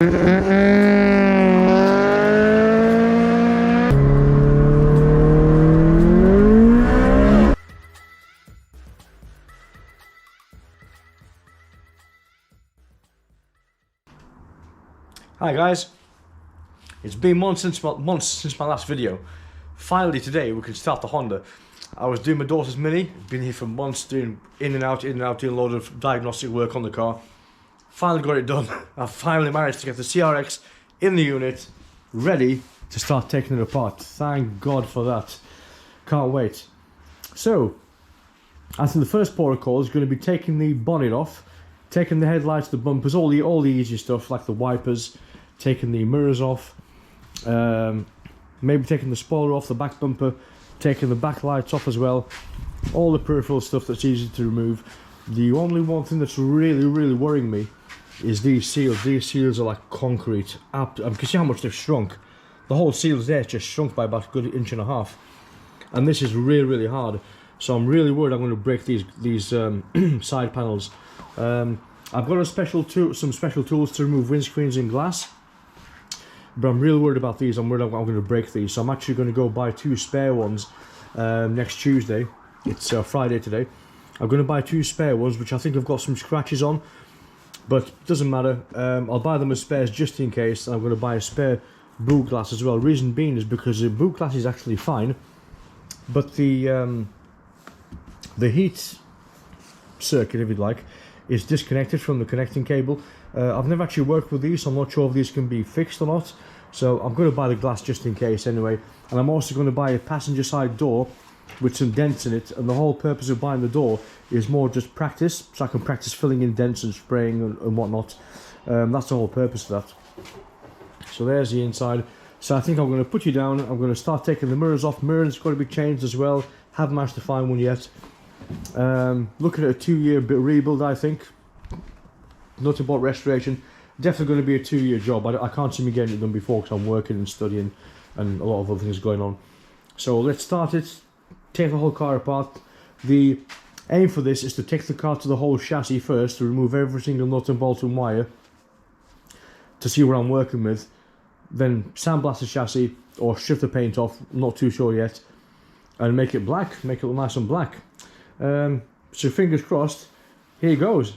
Hi guys, it's been months since my last video. Finally today we can start the Honda. I was doing my daughter's Mini, been here for months doing in and out, doing a load of diagnostic work on the car. Finally got it done. I finally managed to get the CRX in the unit, ready to start taking it apart. Thank God for that. Can't wait. So, I think the first protocol is going to be taking the bonnet off, taking the headlights, the bumpers, all the easy stuff like the wipers, taking the mirrors off, maybe taking the spoiler off, the back bumper, taking the back lights off as well, all the peripheral stuff that's easy to remove. The only one thing that's really worrying me is these seals. These seals are like concrete. You can see how much they've shrunk. The whole seals there just shrunk by about a good inch and a half, and this is really hard. So I'm really worried I'm going to break these side panels. I've got some special tools to remove windscreens and glass, but I'm really worried about these. I'm worried I'm going to break these, so I'm actually going to go buy 2 spare ones next Tuesday. It's Friday today. I'm going to buy 2 spare ones, which I think have got some scratches on, but it doesn't matter. I'll buy them as spares just in case, and I'm going to buy a spare boot glass as well. Reason being is because the boot glass is actually fine, but the heat circuit, if you'd like, is disconnected from the connecting cable. I've never actually worked with these, so I'm not sure if these can be fixed or not, so I'm going to buy the glass just in case anyway. And I'm also going to buy a passenger side door with some dents in it, and the whole purpose of buying the door is more just practice, so I can practice filling in dents and spraying and whatnot. That's the whole purpose of that. So there's the inside. So I think I'm going to put you down. I'm going to start taking the mirrors off. Mirrors got to be changed as well. Haven't managed to find one yet. Looking at a 2-year rebuild, I think. Not about restoration. Definitely going to be a 2-year job. I can't see me getting it done before because I'm working and studying and a lot of other things going on. So let's start it. Take the whole car apart. The aim for this is to take the car to the whole chassis first, to remove every single nut and bolt and wire, to see what I'm working with. Then sandblast the chassis or strip the paint off, not too sure yet, and make it black, make it look nice and black. So fingers crossed, here goes.